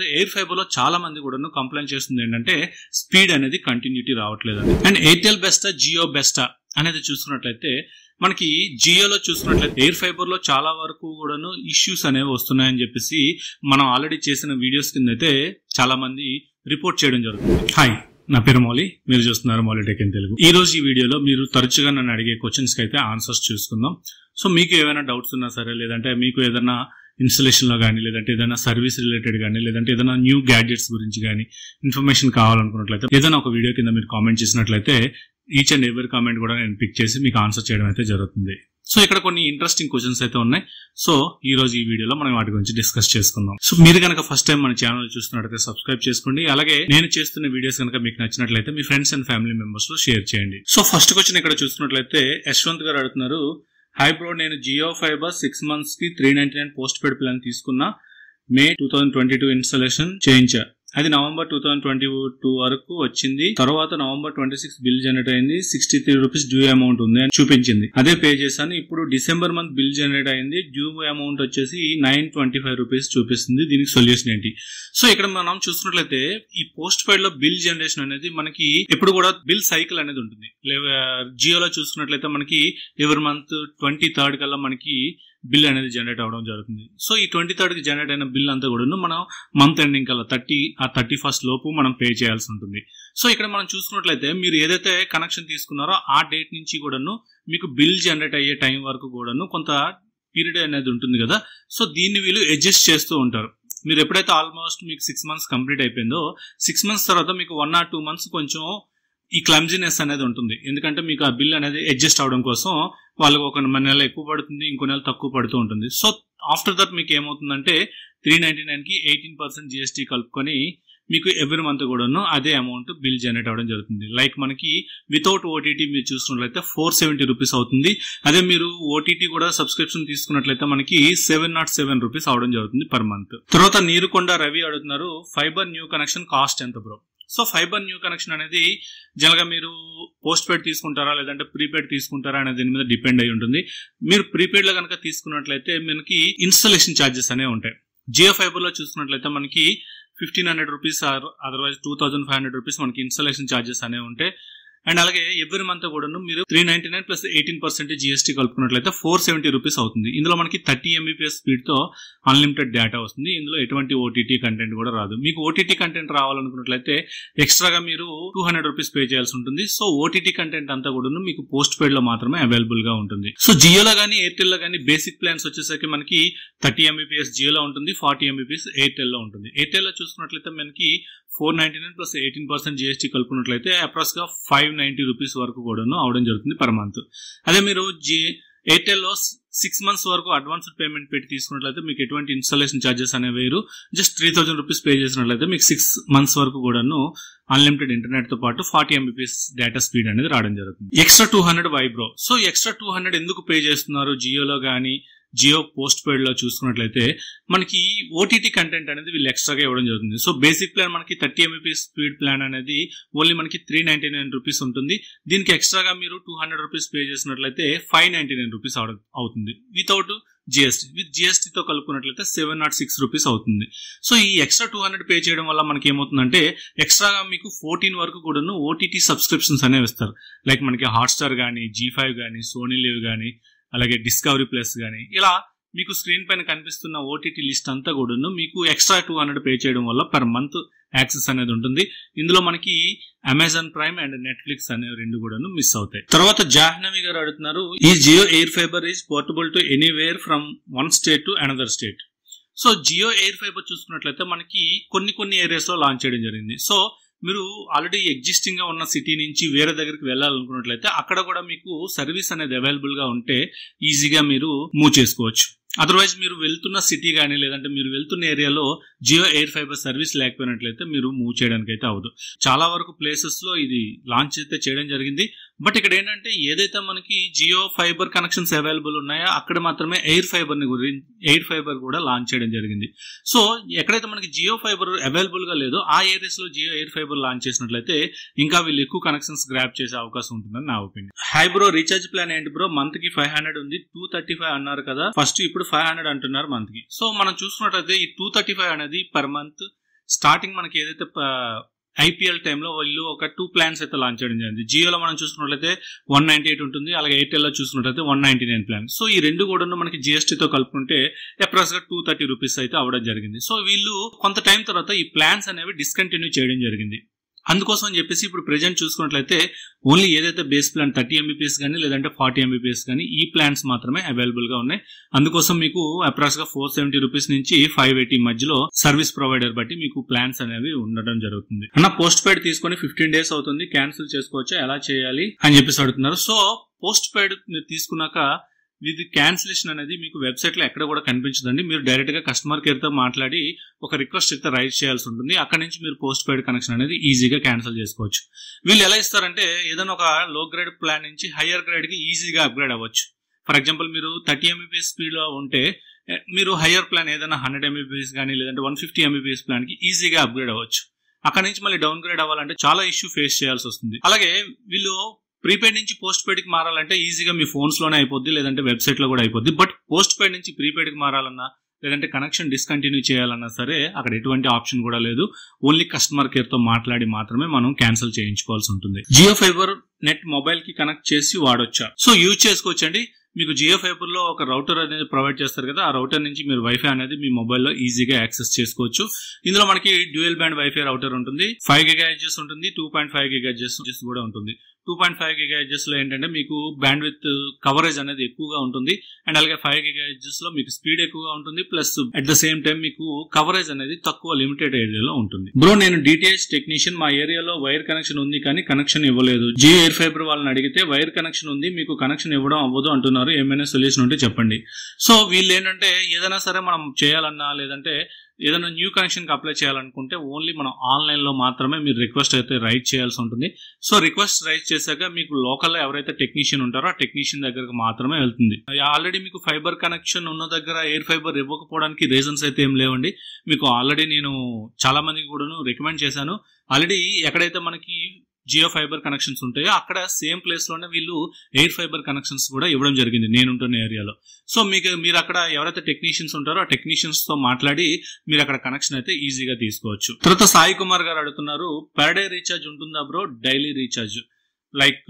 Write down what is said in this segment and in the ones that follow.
Air fibre లో చాలా మంది కూడా కంప్లైంట్ చేస్తుంది ఏంటంటే స్పీడ్ అనేది కంటిన్యూటీ రావట్లేదండి. అండ్ ఎయిర్టెల్ బెస్టా జియో బెస్టా అనేది చూసుకున్నట్లయితే మనకి జియోలో చూసుకున్నట్లయితే ఎయిర్ ఫైబర్ లో చాలా వరకు కూడాను ఇష్యూస్ అనేవి వస్తున్నాయని చెప్పేసి మనం ఆల్రెడీ చేసిన వీడియోస్ కింద అయితే చాలా మంది రిపోర్ట్ చేయడం జరుగుతుంది. హాయ్, నా పేరు మౌలి, మీరు చూస్తున్నారు మౌలి టెక్ ఇన్ తెలుగు. ఈ రోజు ఈ వీడియోలో మీరు తరచుగా నన్ను అడిగే క్వశ్చన్స్ కి అయితే ఆన్సర్స్ చూసుకుందాం. సో మీకు ఏమైనా డౌట్స్ ఉన్నా సరే, లేదంటే మీకు ఏదైనా ఇన్స్టలేషన్ లో కానీ, లేదంటే ఏదైనా సర్వీస్ రిలేటెడ్ కానీ, లేదంటే ఏదైనా న్యూ గ్యాడ్జెట్స్ గురించి కానీ ఇన్ఫర్మేషన్ కావాలనుకున్నట్లయితే ఏదైనా ఒక వీడియో కింద మీరు కామెంట్ చేసినట్లయితే ఈచ్ అండ్ ఎవరీ కామెంట్ కూడా నేను పిక్ చేసి మీకు ఆన్సర్ చేయడం అయితే జరుగుతుంది. సో ఇక్కడ కొన్ని ఇంట్రెస్టింగ్ క్వశ్చన్స్ అయితే ఉన్నాయి. సో ఈ రోజు ఈ వీడియోలో మనం వాటి గురించి డిస్కస్ చేసుకుందాం. సో మీరు కనుక ఫస్ట్ టైం మన ఛానల్ చూస్తున్నట్లయితే సబ్స్క్రైబ్ చేసుకోండి. అలాగే నేను చేస్తున్న వీడియోస్ కనుక మీకు నచ్చినట్లయితే మీ ఫ్రెండ్స్ అండ్ ఫ్యామిలీ మెంబర్స్ లో షేర్ చేయండి. సో ఫస్ట్ క్వశ్చన్ ఇక్కడ చూస్తున్నట్లయితే యశ్వంత్ గారు అడుగుతున్నారు, హాయ్ బ్రో, నేను జియో ఫైబర్ 6 months కి 399 పోస్ట్ పెయిడ్ ప్లాన్ తీసుకున్నా. మే 2022 ఇన్స్టాలేషన్ చేయించా. అది నవంబర్ 2022 వరకు వచ్చింది. తర్వాత నవంబర్ 26 బిల్ జనరేట్ అయింది. 63 రూపీస్ డ్యూ అమౌంట్ ఉంది అని చూపించింది. అదే పే చేశాను. ఇప్పుడు డిసెంబర్ మంత్ బిల్ జనరేట్ అయింది. డ్యూ అమౌంట్ వచ్చేసి 925 రూపీస్ చూపిస్తుంది. దీనికి సొల్యూషన్ ఏంటి? సో ఇక్కడ మనం చూసుకున్నట్లయితే ఈ పోస్ట్ పెయిడ్ లో బిల్ జనరేషన్ అనేది మనకి ఎప్పుడు కూడా బిల్ సైకిల్ అనేది ఉంటుంది. జియోలో చూసుకున్నట్లయితే మనకి ఎవరి మంత్ 23rd కల్లా మనకి బిల్ అనేది జనరేట్ అవడం జరుగుతుంది. సో ఈ 23rd కి జనరేట్ అయిన బిల్ అంతా కూడా మనం మంత్ ఎండింగ్ కల్లా 31st లోపు మనం పే చేయాల్సి ఉంటుంది. సో ఇక్కడ మనం చూసుకున్నట్లయితే మీరు ఏదైతే కనెక్షన్ తీసుకున్నారో ఆ డేట్ నుంచి కూడాను మీకు బిల్ జనరేట్ అయ్యే టైం వరకు కూడాను కొంత పీరియడ్ అనేది ఉంటుంది కదా. సో దీన్ని వీళ్ళు అడ్జస్ట్ చేస్తూ ఉంటారు. మీరు ఎప్పుడైతే ఆల్మోస్ట్ మీకు 6 months కంప్లీట్ అయిపోయిందో 6 months తర్వాత మీకు 1 or 2 months కొంచెం ఈ క్లమ్జీనెస్ అనేది ఉంటుంది. ఎందుకంటే మీకు ఆ బిల్ అనేది అడ్జస్ట్ అవడం కోసం వాళ్ళకి ఒక నెల ఎక్కువ పడుతుంది, ఇంకో నెల తక్కువ పడుతూ ఉంటుంది. సో ఆఫ్టర్ దట్ మీకు ఏమవుతుందంటే 399 కి 18% జిఎస్టీ కలుపుకొని మీకు ఎవ్రీ మంత్ కూడాను అదే అమౌంట్ బిల్ జనరేట్ అవడం జరుగుతుంది. లైక్ మనకి వితౌట్ ఓటీటీ మీరు చూసుకున్నట్లయితే 470 రూపీస్ అవుతుంది. అదే మీరు ఓటీటీ కూడా సబ్స్క్రిప్షన్ తీసుకున్నట్లయితే మనకి 707 రూపీస్ అవడం జరుగుతుంది పర్ మంత్. తర్వాత నీరుకొండ రవి అడుగుతున్నారు, ఫైబర్ న్యూ కనెక్షన్ కాస్ట్ ఎంత bro? So fibre new connection అనేది జనరల్ గా మీరు పోస్ట్ పెయిడ్ తీసుకుంటారా లేదంటే ప్రీపెయిడ్ తీసుకుంటారా అనే దీని మీద డిపెండ్ అయి ఉంటుంది. మీరు ప్రీపెయిడ్ లో కనుక తీసుకున్నట్లయితే మనకి ఇన్స్టాలేషన్ ఛార్జెస్ అనేవి ఉంటాయి. జియో ఫైబర్ లో చూసుకున్నట్లయితే మనకి 1500 రూపీస్ అదర్వైజ్ 2500 రూపీస్ మనకి ఇన్స్టాలేషన్ ఛార్జెస్ అనేవి ఉంటాయి. అండ్ అలాగే ఎవ్రీ మంత్ కూడా మీరు 399 ప్లస్ 18% జిఎస్టీ కలుపుకున్నట్లయితే 470 రూపీస్ అవుతుంది. ఇందులో మనకి 30 MBPS స్పీడ్ తో అన్లిమిటెడ్ డేటా వస్తుంది. ఇందులో ఎటువంటి ఓటీటీ కంటెంట్ కూడా రాదు. మీకు ఓటీటీ కంటెంట్ రావాలనుకున్నట్లయితే ఎక్స్ట్రాగా మీరు 200 రూపీస్ పే చేయాల్సి ఉంటుంది. సో ఓటీటీ కంటెంట్ అంతా కూడా మీకు పోస్ట్ పెయిడ్ లో మాత్రమే అవైలబుల్ గా ఉంటుంది. సో జియోలో గానీ ఎయిర్టెల్ లో గానీ బేసిక్ ప్లాన్స్ వచ్చేసరికి మనకి 30 MBPS జియోలో ఉంటుంది, 40 MBPS ఎయిర్టెల్ లో ఉంటుంది. ఎయిర్టెల్ లో చూసుకున్నట్లయితే మనకి 499 ప్లస్ 18% జిఎస్టీ కలుపుకున్నట్లయితే అప్రాక్స్ గా 590 రూపీస్ వరకు కూడా అవడం జరుగుతుంది పర్ మంత్. అదే మీరు ఎయిర్టెల్ లో 6 months వరకు అడ్వాన్స్డ్ పేమెంట్ పెట్టి తీసుకున్నట్లయితే మీకు ఎటువంటి ఇన్స్టాలేషన్ ఛార్జెస్ అనేవి వేరు. జస్ట్ 3000 రూపీస్ పే చేసినట్లయితే మీకు 6 months వరకు కూడాను అన్లిమిటెడ్ ఇంటర్నెట్ తో పాటు 40 MBPS డేటా స్పీడ్ అనేది రావడం జరుగుతుంది. ఎక్స్ట్రా 200 వైబ్రో. సో ఎక్స్ట్రా 200 ఎందుకు పే చేస్తున్నారు? జియోలో గానీ జియో పోస్ట్ పెయిడ్ లో చూసుకున్నట్లయితే మనకి ఓటీటీ కంటెంట్ అనేది వీళ్ళు ఎక్స్ట్రాగా ఇవ్వడం జరుగుతుంది. సో బేసిక్ ప్లాన్ మనకి 30 MBPS స్పీడ్ ప్లాన్ అనేది ఓన్లీ మనకి 399 రూపీస్ ఉంటుంది. దీనికి ఎక్స్ట్రాగా మీరు 200 రూపీస్ పే చేసినట్లయితే 599 రూపీస్ అవుతుంది వితౌట్ జిఎస్టీ. విత్ జిఎస్టీ తో కలుపుకున్నట్లయితే 706 రూపీస్ అవుతుంది. సో ఈ ఎక్స్ట్రా 200 పే చేయడం వల్ల మనకి ఏమవుతుందంటే ఎక్స్ట్రాగా మీకు 14 వరకు కూడాను ఓటీటీ సబ్స్క్రిప్షన్స్ అనేవి ఇస్తారు. లైక్ మనకి హాట్స్టార్ గానీ, G5 గానీ, సోనీ లివ్ గానీ, అలాగే డిస్కవరీ ప్లస్ గానీ, ఇలా మీకు స్క్రీన్ పైన కనిపిస్తున్న ఓటీటీ లిస్ట్ అంతా కూడాను మీకు ఎక్స్ట్రా 200 పే చేయడం వల్ల పర్ మంత్ యాక్సెస్ అనేది ఉంటుంది. ఇందులో మనకి అమెజాన్ ప్రైమ్ అండ్ నెట్ఫ్లిక్స్ అనేవి రెండు కూడాను మిస్ అవుతాయి. తర్వాత జాహ్నవి గారు అడుగుతున్నారు, ఈ Jio air fiber is portable to anywhere from one state to another state. So Jio air fiber చూసుకున్నట్లయితే మనకి కొన్ని ఏరియాస్ లో లాంచ్ చేయడం జరిగింది. సో మీరు ఆల్రెడీ ఎగ్జిస్టింగ్ గా ఉన్న సిటీ నుంచి వేరే దగ్గరికి వెళ్ళాలనుకున్నట్లయితే అక్కడ కూడా మీకు సర్వీస్ అనేది అవైలబుల్ గా ఉంటే ఈజీగా మీరు మూవ్ చేసుకోవచ్చు. అదర్వైజ్ మీరు వెళ్తున్న సిటీ కానీ లేదంటే మీరు వెళ్తున్న ఏరియాలో జియో ఎయిర్ ఫైబర్ సర్వీస్ లేకపోయినట్లయితే మీరు మూవ్ చేయడానికి అయితే అవ్వదు. చాలా వరకు ప్లేసెస్ లో ఇది లాంచ్ అయితే చేయడం జరిగింది. బట్ ఇక్కడ ఏంటంటే ఏదైతే మనకి జియో ఫైబర్ కనెక్షన్స్ అవైలబుల్ ఉన్నాయో అక్కడ మాత్రమే ఎయిర్ ఫైబర్ కూడా లాంచ్ చేయడం జరిగింది. సో ఎక్కడైతే మనకి జియో ఫైబర్ అవైలబుల్ గా లేదో ఆ ఏరియాస్ లో జియో ఎయిర్ ఫైబర్ లాంచ్ చేసినట్లయితే ఇంకా వీళ్ళు ఎక్కువ కనెక్షన్స్ గ్రాప్ చేసే అవకాశం ఉంటుందని నా opinion. Hi bro, recharge plan ఏంటి బ్రో? మంత్ కి 500 ఉంది, 235 అన్నారు కదా, ఫస్ట్ ఇప్పుడు 500 అంటున్నారు మంత్ కి. సో మనం చూసుకున్నట్లయితే ఈ 235 అనేది పర్ మంత్ స్టార్టింగ్ మనకి ఏదైతే ఐపీఎల్ టైంలో వీళ్ళు ఒక 2 ప్లాన్స్ అయితే లాంచ్ చేయడం జరిగింది. జియోలో మనం చూసుకున్నట్లయితే 198 ఉంటుంది, అలాగే ఎయిర్టెల్ లో చూసుకున్నట్లయితే 199 ప్లాన్. సో ఈ రెండు కూడా మనకి జిఎస్టీతో కలుపుకుంటే అప్రాక్స్ గా 230 రూపీస్ అయితే అవ్వడం జరిగింది. సో వీళ్ళు కొంత టైం తర్వాత ఈ ప్లాన్స్ అనేవి డిస్కంటిన్యూ చేయడం జరిగింది. అందుకోసం అని చెప్పేసి ఇప్పుడు ప్రెజెంట్ చూసుకున్నట్లయితే ఓన్లీ ఏదైతే బేస్ ప్లాన్ 30 MBPS కానీ లేదంటే 40 MBPS కానీ ఈ ప్లాన్స్ మాత్రమే అవైలబుల్ గా ఉన్నాయి. అందుకోసం మీకు అప్రాక్స్ గా 470 రూపీస్ నుంచి 580 మధ్యలో సర్వీస్ ప్రొవైడర్ బట్టి మీకు ప్లాన్స్ అనేవి ఉండడం జరుగుతుంది. అన్న పోస్ట్ పెయిడ్ తీసుకొని 15 డేస్ అవుతుంది, క్యాన్సిల్ చేసుకోవచ్చా, ఎలా చేయాలి అని చెప్పేసి అడుగుతున్నారు. సో పోస్ట్ పెయిడ్ మీరు తీసుకున్నాక ఇది క్యాన్సిలేషన్ అనేది మీకు వెబ్సైట్ లో ఎక్కడ కూడా కనిపించదండి. మీరు డైరెక్ట్ గా కస్టమర్ కేర్ తో మాట్లాడి ఒక రిక్వెస్ట్ అయితే రైట్ చేయాల్సి ఉంటుంది. అక్కడ నుంచి మీరు పోస్ట్ పెయిడ్ కనెక్షన్ అనేది ఈజీగా క్యాన్సిల్ చేసుకోవచ్చు. వీళ్ళు ఎలా ఇస్తారంటే ఏదైనా ఒక లో గ్రేడ్ ప్లాన్ నుంచి హయ్యర్ గ్రేడ్ కి ఈజీగా అప్గ్రేడ్ అవ్వచ్చు. ఫర్ ఎగ్జాంపుల్ మీరు 30 MBPS స్పీడ్ లో ఉంటే మీరు హయ్యర్ ప్లాన్ ఏదైనా 100 MBPS కానీ లేదంటే 150 MBPS ప్లాన్ కి ఈజీగా అప్గ్రేడ్ అవ్వచ్చు. అక్కడ నుంచి మళ్ళీ డౌన్ గ్రేడ్ అవ్వాలంటే చాలా ఇష్యూ ఫేస్ చేయాల్సి వస్తుంది. అలాగే వీళ్ళు ప్రీపెయిడ్ నుంచి పోస్ట్ పెయిడ్ కి మారాలంటే ఈజీగా మీ ఫోన్స్ లోనే అయిపోద్ది, లేదంటే వెబ్సైట్ లో కూడా అయిపోద్ది. బట్ పోస్ట్ పెయిడ్ నుంచి ప్రీపెయిడ్ కి మారాలన్నా లేదంటే కనెక్షన్ డిస్కంటిన్యూ చేయాలన్నా సరే అక్కడ ఎటువంటి ఆప్షన్ కూడా లేదు. ఓన్లీ కస్టమర్ కేర్ తో మాట్లాడి మాత్రమే మనం క్యాన్సిల్ చేయించుకోవాల్సి ఉంటుంది. జియో ఫైబర్ నెట్ మొబైల్ కి కనెక్ట్ చేసి వాడొచ్చా? సో యూజ్ చేసుకోవచ్చండి. మీకు జియో ఫైబర్ లో ఒక రౌటర్ అనేది ప్రొవైడ్ చేస్తారు కదా, ఆ రౌటర్ నుంచి మీరు వైఫై అనేది మీ మొబైల్లో ఈజీగా యాక్సెస్ చేసుకోవచ్చు. ఇందులో మనకి డ్యూయల్ బ్యాండ్ వైఫై రౌటర్ ఉంటుంది, 5 GHz ఉంటుంది, 2.5 GHz కూడా ఉంటుంది. 2.5 GHz లో ఏంటంటే మీకు బ్యాండ్ విత్ కవరేజ్ అనేది ఎక్కువగా ఉంటుంది, అండ్ అలాగే 5 GHz లో మీకు స్పీడ్ ఎక్కువగా ఉంటుంది, plus at the same time మీకు కవరేజ్ అనేది తక్కువ లిమిటెడ్ ఏరియాలో ఉంటుంది. బ్రో నేను డిటిహెచ్ టెక్నీషియన్, మా ఏరియాలో వైర్ కనెక్షన్ ఉంది కానీ కనెక్షన్ ఇవ్వలేదు. జియో ఎయిర్ ఫైబర్ వాళ్ళని అడిగితే వైర్ కనెక్షన్ ఉంది, మీకు కనెక్షన్ ఇవ్వడం అవ్వదు అంటున్నారు, ఏమైనా సొల్యూషన్ ఉంటే చెప్పండి. సో వీళ్ళు ఏంటంటే ఏదైనా సరే మనం చేయాలన్నా లేదంటే ఏదైనా న్యూ కనెక్షన్ కి అప్లై చేయాలనుకుంటే ఓన్లీ మనం ఆన్లైన్ లో మాత్రమే మీరు రిక్వెస్ట్ అయితే రైట్ చేయాల్సి ఉంటుంది. సో రిక్వెస్ట్ రైట్ చేశాక మీకు లోకల్ లో ఎవరైతే టెక్నీషియన్ ఉంటారో ఆ టెక్నీషియన్ దగ్గరకు మాత్రమే వెళ్తుంది. ఆల్రెడీ మీకు ఫైబర్ కనెక్షన్ ఉన్న దగ్గర ఎయిర్ ఫైబర్ ఇవ్వకపోవడానికి రీజన్స్ అయితే ఏం లేవండి. మీకు ఆల్రెడీ నేను చాలా మందికి కూడా రికమెండ్ చేశాను. ఆల్రెడీ ఎక్కడైతే మనకి జియో ఫైబర్ కనెక్షన్స్ ఉంటాయో అక్కడ సేమ్ ప్లేస్ లోనే వీళ్ళు ఎయిర్ ఫైబర్ కనెక్షన్స్ కూడా ఇవ్వడం జరిగింది నేనుంటున్న ఏరియాలో. సో మీరు అక్కడ ఎవరైతే టెక్నీషియన్స్ ఉంటారో ఆ టెక్నీషియన్స్ తో మాట్లాడి మీరు అక్కడ కనెక్షన్ అయితే ఈజీగా తీసుకోవచ్చు. తర్వాత సాయి కుమార్ గారు అడుగుతున్నారు, పర్ డే రీఛార్జ్ ఉంటుందా బ్రో, డైలీ రీఛార్జ్ లైక్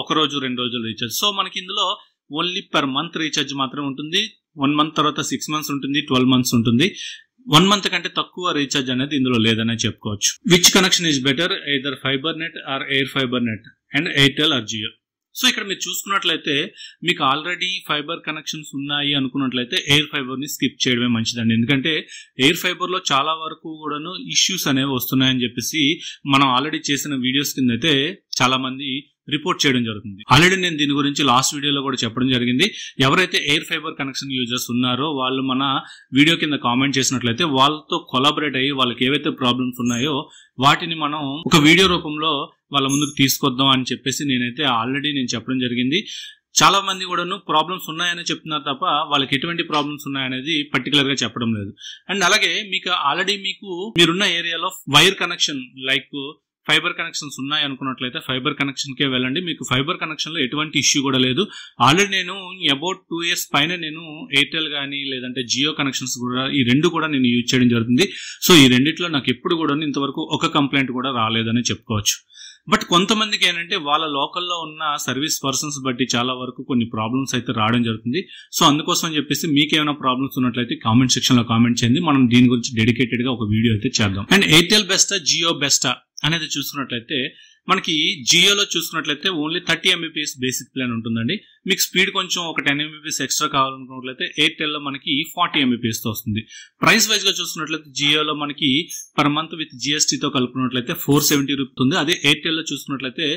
ఒక రోజు 2 రోజులు రీఛార్జ్? సో మనకి ఇందులో ఓన్లీ పర్ మంత్ రీఛార్జ్ మాత్రమే ఉంటుంది. 1 మంత్ తర్వాత 6 మంత్స్ ఉంటుంది, 12 మంత్స్ ఉంటుంది. 1 మంత్ కంటే తక్కువ రీఛార్జ్ అనేది ఇందులో లేదనే చెప్పుకోవచ్చు. Which connection is better, either fiber net or air fiber net and Airtel or Jio? So ఇక్కడ మీరు చూసుకున్నట్లయితే మీకు ఆల్రెడీ ఫైబర్ కనెక్షన్స్ ఉన్నాయి అనుకున్నట్లయితే ఎయిర్ ఫైబర్ ని స్కిప్ చేయడమే మంచిదండి. ఎందుకంటే ఎయిర్ ఫైబర్ లో చాలా వరకు కూడాను ఇష్యూస్ అనేవి వస్తున్నాయని చెప్పేసి మనం ఆల్రెడీ చేసిన వీడియోస్ కింద అయితే చాలా మంది రిపోర్ట్ చేయడం జరుగుతుంది. ఆల్రెడీ నేను దీని గురించి లాస్ట్ వీడియోలో కూడా చెప్పడం జరిగింది. ఎవరైతే ఎయిర్ ఫైబర్ కనెక్షన్ యూజర్స్ ఉన్నారో వాళ్ళు మన వీడియో కింద కామెంట్ చేసినట్లయితే వాళ్ళతో కొలాబరేట్ అయ్యి వాళ్ళకి ఏవైతే ప్రాబ్లమ్స్ ఉన్నాయో వాటిని మనం ఒక వీడియో రూపంలో వాళ్ళ ముందుకు తీసుకొద్దాం అని చెప్పేసి నేనైతే ఆల్రెడీ చెప్పడం జరిగింది. చాలా మంది కూడాను ప్రాబ్లమ్స్ ఉన్నాయని చెప్తున్నారు తప్ప వాళ్ళకి ఎటువంటి ప్రాబ్లమ్స్ ఉన్నాయనేది పర్టికులర్ గా చెప్పడం లేదు. అండ్ అలాగే మీకు ఆల్రెడీ మీరున్న ఏరియాలో wire connection like fibre connections ఉన్నాయి అనుకున్నట్లయితే ఫైబర్ కనెక్షన్ కే వెళ్ళండి. మీకు ఫైబర్ కనెక్షన్ లో ఎటువంటి ఇష్యూ కూడా లేదు. ఆల్రెడీ నేను అబౌట్ 2 years పైన నేను ఎయిర్టెల్ గానీ లేదంటే జియో కనెక్షన్స్ కూడా ఈ రెండు కూడా నేను యూజ్ చేయడం జరుగుతుంది. సో ఈ రెండిట్లో నాకు ఎప్పుడు కూడా ఇంతవరకు ఒక కంప్లైంట్ కూడా రాలేదని చెప్పుకోవచ్చు. బట్ కొంతమందికి ఏంటంటే వాళ్ళ లోకల్లో ఉన్న సర్వీస్ పర్సన్స్ బట్టి చాలా వరకు కొన్ని ప్రాబ్లమ్స్ అయితే రావడం జరుగుతుంది. సో అందుకోసం అని చెప్పేసి మీకు ఏమైనా ప్రాబ్లమ్స్ ఉన్నట్లయితే కామెంట్ సెక్షన్ లో కామెంట్ చేయండి. మనం దీని గురించి డెడికేటెడ్ గా ఒక వీడియో అయితే చేద్దాం. అండ్ ఎయిర్టెల్ బెస్టా జియో బెస్టా అనేది చూసుకున్నట్లయితే మనకి జియోలో చూసుకున్నట్లయితే ఓన్లీ 30 MBPS బేసిక్ ప్లాన్ ఉంటుందండి. మీకు స్పీడ్ కొంచెం ఒక 10 MBPS ఎక్స్ట్రా కావాలనుకున్నట్లయితే ఎయిర్టెల్ లో మనకి 40 MBPS తో వస్తుంది. ప్రైస్ వైజ్ గా చూసుకున్నట్లయితే జియోలో మనకి పర్ మంత్ విత్ జిఎస్టీ తో కలుపుకున్నట్లయితే 470 రూపీస్ ఉంది. అదే ఎయిర్టెల్ లో చూసుకున్నట్లయితే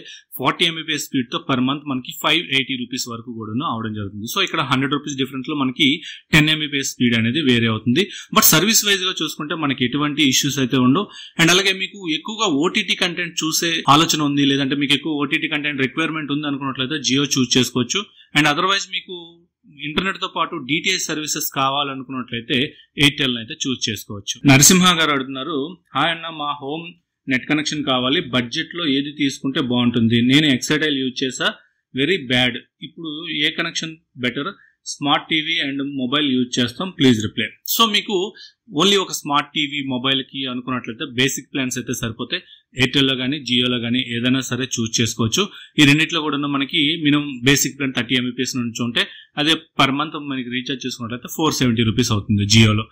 40 MBPS స్పీడ్ తో పర్ మంత్ మనకి 580 రూపీస్ వరకు కూడా అవడం జరుగుతుంది. సో ఇక్కడ 100 రూపీస్ డిఫరెన్స్ లో మనకి 10 MBPS స్పీడ్ అనేది వేరే అవుతుంది. బట్ సర్వీస్ వైజ్ గా చూసుకుంటే మనకి ఎటువంటి ఇష్యూస్ అయితే ఉండవు. అండ్ అలాగే మీకు ఎక్కువగా ఓటీటీ కంటెంట్ చూసే ఆలోచన ఉంది లేదంటే మీకు ఎక్కువ ఓటీటీ కంటెంట్ రిక్వైర్మెంట్ ఉంది అనుకున్నట్లయితే జియో చూస్ చేసుకోవచ్చు. అండ్ అదర్వైజ్ మీకు ఇంటర్నెట్ తో పాటు డిటిహెచ్ సర్వీసెస్ కావాలనుకున్నట్లయితే ఎయిర్టెల్ అయితే చూస్ చేసుకోవచ్చు. నరసింహ గారు అడుగుతున్నారు, హాయ్ అన్న, మా హోమ్ నెట్ కనెక్షన్ కావాలి, బడ్జెట్ లో ఏది తీసుకుంటే బాగుంటుంది? నేను ఎక్సైటెల్ యూజ్ చేసా, వెరీ బ్యాడ్. ఇప్పుడు ఏ connection better? Smart TV and mobile use చేస్తాం, ప్లీజ్ రిప్లై. సో మీకు ఓన్లీ ఒక స్మార్ట్ టీవీ మొబైల్ కి అనుకున్నట్లయితే బేసిక్ ప్లాన్స్ అయితే సరిపోతాయి. ఎయిర్టెల్ లో కానీ జియోలో కానీ ఏదైనా సరే చూస్ చేసుకోవచ్చు. ఈ రెండిట్లో కూడా మనకి మినిమం బేసిక్ ప్లాన్ 30 MBPS నుంచి ఉంటే అదే పర్ మంత్ మనకి రీఛార్జ్ చేసుకున్నట్లయితే 470 రూపీస్ అవుతుంది జియోలో.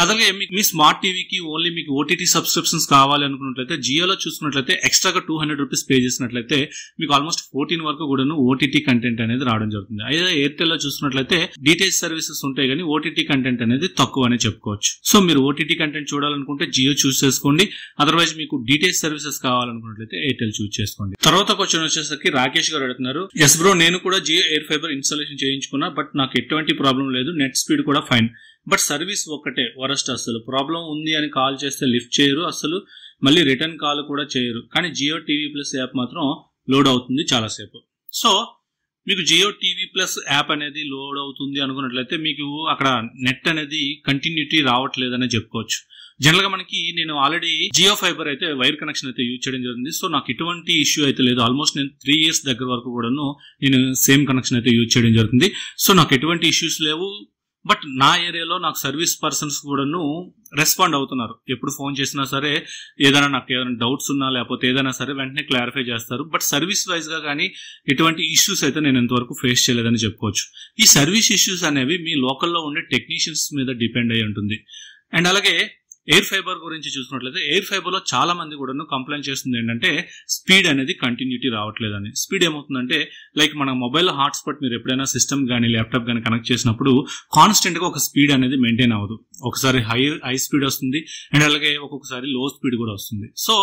అలాగే మీ స్మార్ట్ టీవీకి ఓన్లీ మీకు ఓటీటీ సబ్స్క్రిప్షన్స్ కావాలి అనుకున్నట్లయితే జియోలో చూసుకున్నట్లయితే ఎక్స్ట్రాగా 200 రూపీస్ పే చేసినట్లయితే మీకు ఆల్మోస్ట్ 14 వరకు కూడా ఓటీటీ కంటెంట్ అనేది రావడం జరుగుతుంది. అయితే ఎయిర్టెల్ లో చూసుకున్నట్లయితే డీటెయిల్స్ సర్వీసెస్ ఉంటాయి కానీ ఓటీటీ కంటెంట్ అనేది తక్కువ అని చెప్పుకోవచ్చు. సో మీరు ఓటీటీ కంటెంట్ చూడాలనుకుంటే జియో చూస్ చేసుకోండి. అదర్వైజ్ మీకు డీటెయిల్స్ సర్వీసెస్ కావాలనుకున్నట్లయితే ఎయిర్టెల్ చూస్ చేసుకోండి. తర్వాత క్వశ్చన్ వచ్చేసరికి రాకేష్ గారు అడుగుతున్నారు, ఎస్ బ్రో నేను కూడా జియో ఎయిర్ ఫైబర్ ఇన్స్టాలేషన్ చేయించుకున్నా, బట్ నాకు ఎటువంటి ప్రాబ్లం లేదు, నెట్ స్పీడ్ కూడా ఫైన్, బట్ సర్వీస్ ఒక్కటే వరస్ట్. అసలు ప్రాబ్లం ఉంది అని కాల్ చేస్తే లిఫ్ట్ చేయరు, అసలు మళ్ళీ రిటర్న్ కాల్ కూడా చేయరు, కానీ జియో టీవీ ప్లస్ యాప్ మాత్రం లోడ్ అవుతుంది చాలాసేపు. సో మీకు జియో టీవీ ప్లస్ యాప్ అనేది లోడ్ అవుతుంది అనుకున్నట్లయితే మీకు అక్కడ నెట్ అనేది కంటిన్యూటీ రావట్లేదనే చెప్పుకోవచ్చు. జనరల్ గా మనకి నేను ఆల్రెడీ జియో ఫైబర్ అయితే వైర్ కనెక్షన్ అయితే యూజ్ చేయడం జరిగింది. సో నాకు ఎటువంటి ఇష్యూ అయితే లేదు. ఆల్మోస్ట్ నేను 3 years దగ్గర వరకు కూడాను నేను సేమ్ కనెక్షన్ అయితే యూజ్ చేయడం జరుగుతుంది. సో నాకు ఎటువంటి ఇష్యూస్ లేవు. బట్ నా ఏరియాలో నాకు సర్వీస్ పర్సన్స్ కూడాను రెస్పాండ్ అవుతున్నారు. ఎప్పుడు ఫోన్ చేసినా సరే ఏదైనా నాకు ఏదైనా డౌట్స్ ఉన్నా లేకపోతే ఏదైనా సరే వెంటనే క్లారిఫై చేస్తారు. బట్ సర్వీస్ వైజ్ గా కానీ ఎటువంటి ఇష్యూస్ అయితే నేను ఇంతవరకు ఫేస్ చేయలేదని చెప్పుకోవచ్చు. ఈ సర్వీస్ ఇష్యూస్ అనేవి మీ లోకల్లో ఉండే టెక్నీషియన్స్ మీద డిపెండ్ అయి ఉంటుంది. అండ్ అలాగే ఎయిర్ ఫైబర్ గురించి చూసుకున్నట్లయితే ఎయిర్ ఫైబర్ లో చాలా మంది కూడా కంప్లైంట్ చేస్తుంది ఏంటంటే స్పీడ్ అనేది కంటిన్యూటీ రావట్లేదని. స్పీడ్ ఏమవుతుందంటే లైక్ మన మొబైల్ హాట్స్పాట్ మీరు ఎప్పుడైనా సిస్టమ్ కానీ ల్యాప్టాప్ కానీ కనెక్ట్ చేసినప్పుడు కాన్స్టెంట్ గా ఒక స్పీడ్ అనేది మెయింటైన్ అవ్వదు. ఒకసారి హై స్పీడ్ వస్తుంది అండ్ అలాగే ఒక్కొక్కసారి లో స్పీడ్ కూడా వస్తుంది. సో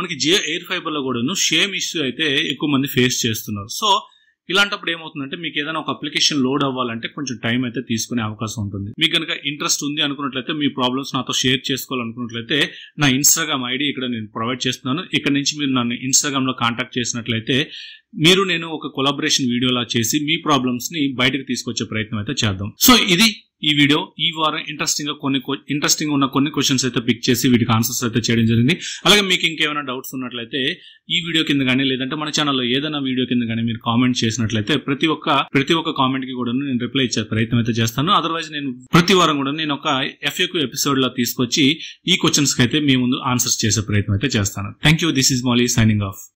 మనకి జియో ఎయిర్ ఫైబర్ లో కూడా సేమ్ ఇష్యూ అయితే ఎక్కువ మంది ఫేస్ చేస్తున్నారు. సో ఇలాంటప్పుడు ఏమవుతుందంటే మీకు ఏదైనా ఒక అప్లికేషన్ లోడ్ అవ్వాలంటే కొంచెం టైం అయితే తీసుకునే అవకాశం ఉంటుంది. మీకు కనుక ఇంట్రెస్ట్ ఉంది అనుకున్నట్లయితే మీ ప్రాబ్లమ్స్ నాతో షేర్ చేసుకోవాలనుకున్నట్లయితే నా ఇన్స్టాగ్రామ్ ఐడి ఇక్కడ నేను ప్రొవైడ్ చేస్తున్నాను. ఇక్కడ నుంచి మీరు నన్ను ఇన్స్టాగ్రామ్ లో కాంటాక్ట్ చేసినట్లయితే నేను ఒక కొలాబరేషన్ వీడియోలా చేసి మీ ప్రాబ్లమ్స్ ని బయటకు తీసుకొచ్చే ప్రయత్నం అయితే చేద్దాం. సో ఇది ఈ వీడియో. ఈ వారం ఇంట్రెస్టింగ్ ఉన్న కొన్ని క్వశ్చన్స్ అయితే పిక్ చేసి వీటికి ఆన్సర్స్ అయితే చేయడం జరిగింది. అలాగే మీకు ఇంకేమైనా డౌట్స్ ఉన్నట్లయితే ఈ వీడియో కింద కానీ లేదంటే మన ఛానల్లో ఏదైనా వీడియో కింద కానీ మీరు కామెంట్ చేసినట్లయితే ప్రతి ఒక్క కామెంట్ కి కూడా నేను రిప్లై ఇచ్చే ప్రయత్నం అయితే చేస్తాను. అదర్వైజ్ నేను ప్రతి వారం కూడా నేను ఒక FAQ ఎపిసోడ్ లా తీసుకొచ్చి ఈ క్వశ్చన్స్ కి అయితే మీ ముందు ఆన్సర్స్ చేసే ప్రయత్నం అయితే చేస్తాను. Thank you. This is Mouli signing off.